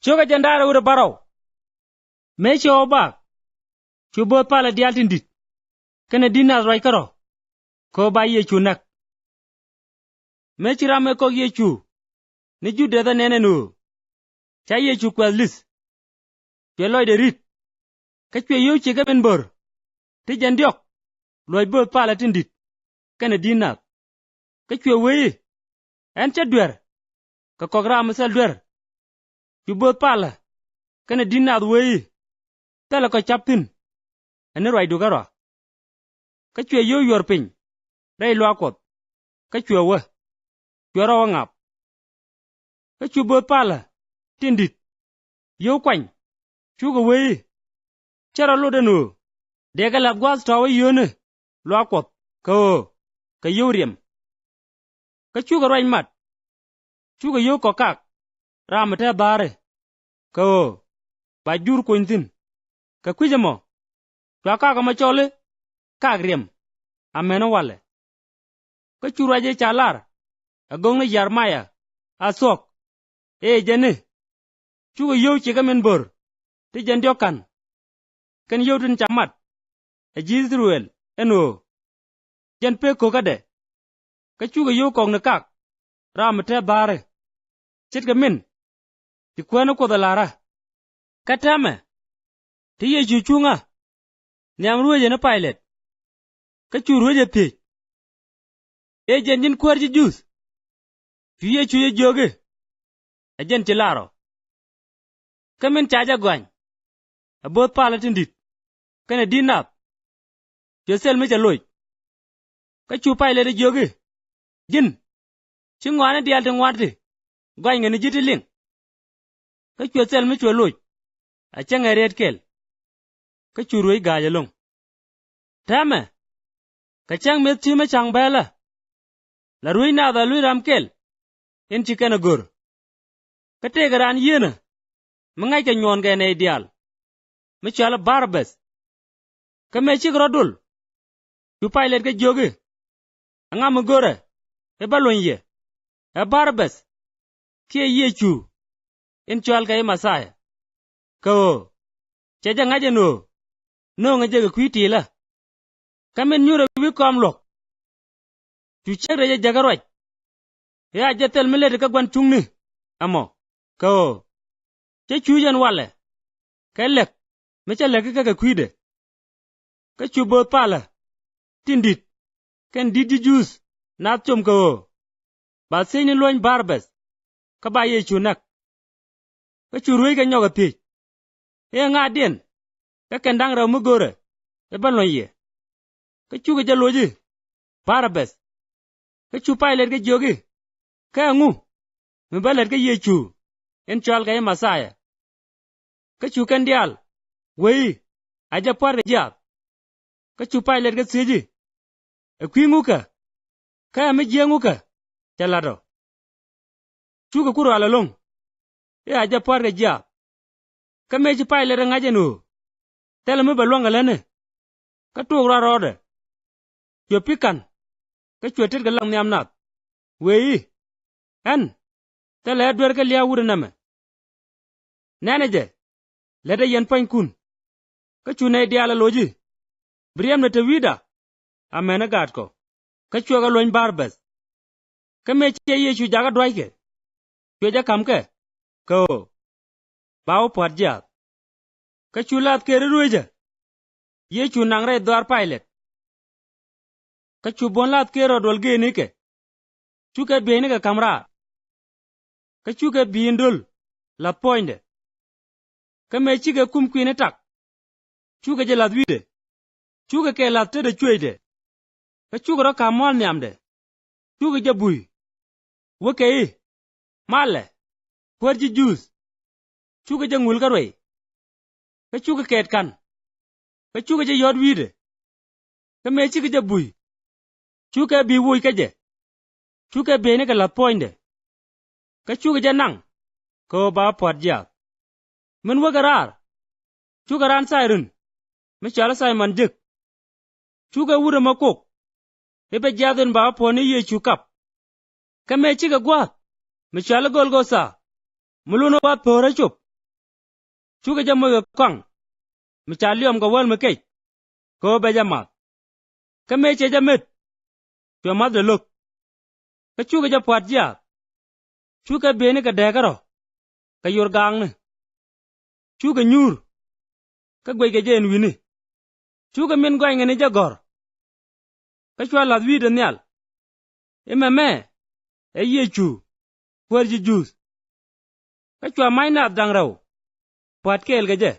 Choga jandara ura baraw. Mechi obak. Chubo pala dialtindit. Kene dinas rai karo. Ko ba yechu nak. Mechi rame ko yechu. Ni jude da nene nu. Cha yechu kwa lis. Kwe loy de rit. Kachwe yu chika ben bor. Ti jandiok. Loy bo pala tindit. Kene dinas. Kachwe wei. En cha dwer. Ka kogra masal dwer. Chubo pala. Kene dinas wei. Tala ko chaptin. Ane roi dugaro. Kachwe yu yor piny. Rai lo akot. Kachwe we. Chwero wangap. Kachubo pala. Tindit. Yu kwany. Chuga wei. Chara lo denu. Dega labgwaz tawa yone. Lo akot. Ka yu riem. Kachuga roi mat. Chuga yu kokak. Ramate bare. Ba jur kuintin. Ka kwijamo. Kwa kaka machole. Kak riem. Ameno wale. Kachura je chalar. Agong na Yarmaya. Asok. Jene. Chuga yu chika menbor. Ti jandiokan. Kan yu tin chamat. Jizruel. Eno. Jan pe kokade. Kachuga yu kong na kak. Ramate bare. Chitka min. Ti kweno kodalara. Katame. Ti ye chuchunga. Nyam ruwe na pilot. Kachuru je pi. Janjin kwarji jus. Fiye chuye joge. Ajen chilaro. Kamin chaja gwany. Abot pala tindit. Kane dinap. Yosel mecha loy. Kachu pilot joge. Jin. Chingwane dialte ngwarte. Gwany ngani jiti ling. Kachu yosel mecha loy. Achanga red kel. Kachuru gaja long. Tame. Kachang met chime chang bela. La rui na da lui ramkel. In chikana gur. Kate garan yena. Mangai ka nyon ga na ideal. Michala barbes. Kamechi grodul. Tu pilot ka joge. Angam gore. Balonye. Barbes. Ke yechu. In chal ka masaya. Chaja ngaje no. No ngaje ga kwiti la. Kamen nyura wi kom lok. Tu chegre je jagarwaj. Ya jetel milete ka gwan tungni. Amo. Che chujan wale. Kelek. Mecha leke ka kwide. Ka chubo pala. Tindit. Ken didi juice. Na chum Ba seni loin barbes. Ka ba ye chunak. Ka churui ka nyoga pi. Nga dien. Ka kendang ra mugore. Balon ye. Ka chuga jaloji. Barbes. Ka chupai ler ka jogi. Ka ngu. Mbaler ka yechu. En chal ka masaya. Ka chukan dial. Wei. Aja par jab. Ka chupai ler ka siji. Kwi nguka. Ka me jenguka. Chalado. Chuga kuro alalong. Aja par jab. Ka me chupai ler ngaje no. Tela me balwanga lene. Ka tugra rode. Yo pikan. Ka chuetit ka lang niam nat. Wei. Tela edwer ka liya wuri name. Neneje. Lede yen pany kun. Ka chune diala loji. Briam na tewida. Amena gatko. Ka chuega loin barbes. Ka meche yechu jaga dwaike. Chueja kamke. Bao pot jat. Ka chulat kere rueja. Yechu nangre dwar pilot. Ka chubon lat kero dolge nike. Chuka bene ka kamra. Ka chuka bindul. La poinde. Ka mechi ka kumkwine tak. Chuka je ladwide. Chuka ke latte de chuede. Ka chuka ro kamol nyamde. Chuka je bui. Wake male. Kwarji juice. Chuka je ngul karway. Ka chuka ket kan. Ka chuka je yod wide. Ka mechi ka je bui. Chuka bi wui ka je. Chuka bene ka la poinde. Ka chuka je nang. Ba pot jat. Min wagarar. Chuka ran sairun. Michala sai man jik. Chuka wura makok. Ebe jadun ba poni ye chukap. Ka mechi ka gwa. Michala golgosa. Muluno ba pora chup. chu ga jamo kwang mi cha liom ga wal mi ke ko be jama ka me che jamet chu ma de luk ka chu ga japwat ja chu ka be ni ka de garo ka yor gang ni chu ga nyur ka gwe ga jen wini chu ga min gwa ngene jagor ka chwa la wi de nyal me e ye chu por ji jus ka chwa mai na dang raw pat kel ga je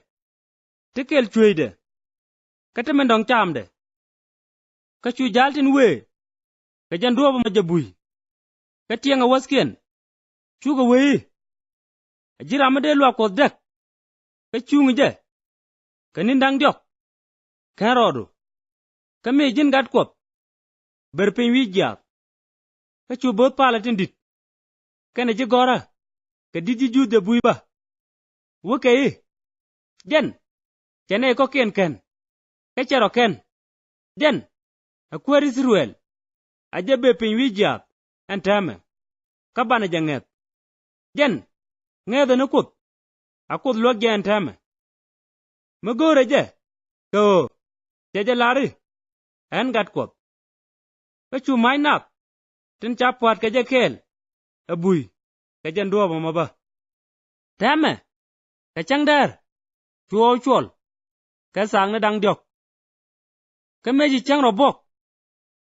tikel chwede ka te men dong cham de ka chu jaltin we ka jan roba ma jabui ka tienga wasken chu ga we jira ma de lwa ko dek ka chu je ka nin dang jok ka rodu ka me jin gat kop ber pin wi gya ka chu bot pala tin dit ka ne ji gora ka diji ju de bui ba wo ke den chene ko ken ka chero ken den akwari Israel ajabe pin wi gya antame ka bana janget den ngede na kut akut lo gya antame magore je to je lari en gat kop ka chu mai nak tin chapwat ka je kel abui ka jan do ma ba tame ka changdar chuo chol ka sang na dang jok ka meji chang robok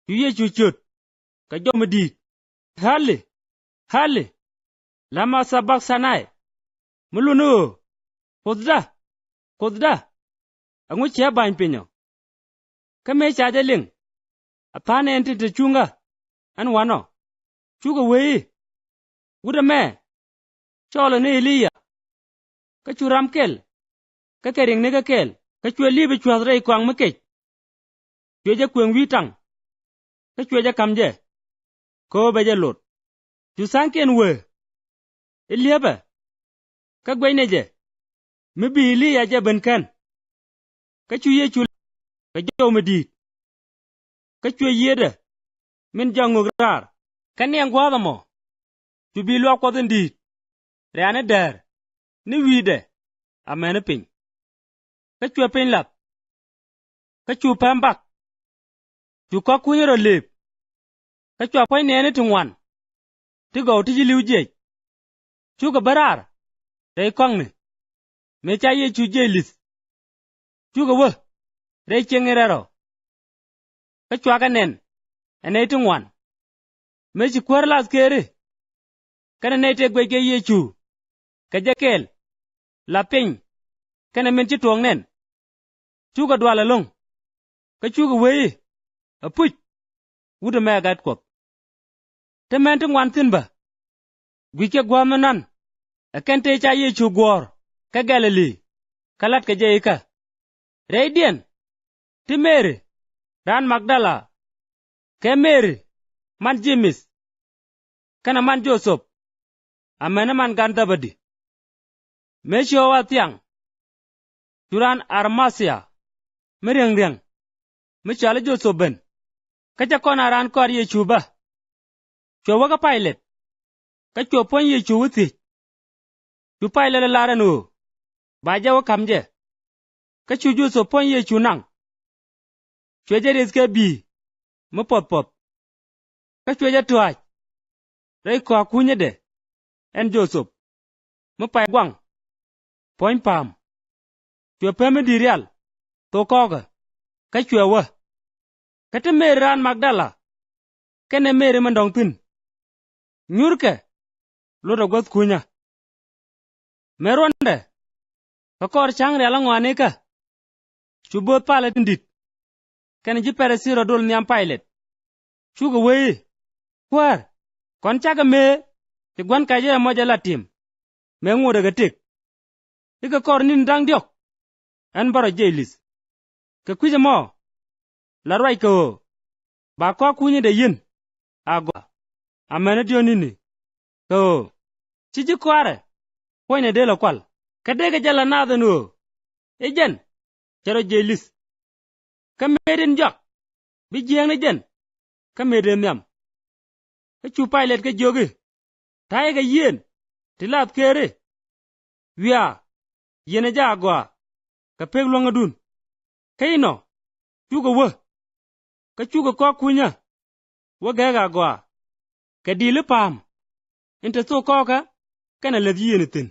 yu ye chu chut ka jo medi hali lama sabak sanai mulunu kodda angu che ban pinyo ka me cha de ling apane ente te chunga an wano chuga we wuda me cholo ne Eliya ka churam kel ka kering ne ka kel ka chwe libe chwa rei kwang ma kech chwe je kweng wi tang ka chwe je kamje ko be je lot chu sang ken we Eliya ba ka gwe ne je mi bi Eliya je ben kan ka chu ye chu ka jo me di ka chwe yede min jangu rar ka ne ngwa mo chu bi lo ko den di rane der ni wide amene pin ka chwe pin lap ka chu pambak chu ko kunyero lep ka chwa poi ne ni tungwan ti go ti liuje chu ga barar dai kong ni me cha ye chu jelis chu ga wo dai chengerero ka chwa ka nen ene tungwan me chi kwarlas kere kana ne te gwe ge ye chu ka jakel la pin kana men chi tuong nen chu ga dwala long ka chu ga we apuch wuda me gat kop te men tungwan tin ba gwi ke gwamanan akente cha ye chu gwor ka Galilee kalat ka je ka Radian ti Mary ran Magdala ke Mary man James kana man Joseph amena man ganta badi mesho wa tiang turan Armasia mereng mechale Joseph ben kaja kona ran kor ye chuba chowa ka pilot ka chopon ye chuwuti chu pilot la ran o ba jawo kamje ka chu Joseph pon ye chunang chweje riske bi mo pot ka chweje tuaj rei ko kunye de en Joseph mo pai gwang poin pam chwe peme dirial to koga ka chwewa ka te Ran Magdala kene Mary mandong tin nyurke lodo goth kunya meronde ka kor chang rela ngwane ka chubot pala tindit kene ji pere siro dol nyam pilot chuga we kwar kon chaga me ti gwan ka je moja latim me ngode ga tik ika kor nin dang diok an baro jelis ka kwije mo la roi ko ba ko kunye de yin agwa amene dio nini ko chiji kware poine de lo kwal kadege jala nada no ejen chero jelis ka meden jok bi jeng ne jen ka meden nyam ka chu pilot ka jogi tai ga yen tilat kere wia yene ja gwa ka pek luanga dun kaino chuga wo ka chuga ko kunya wo ga gwa ka dile pam inte so ko ka kana le yene tin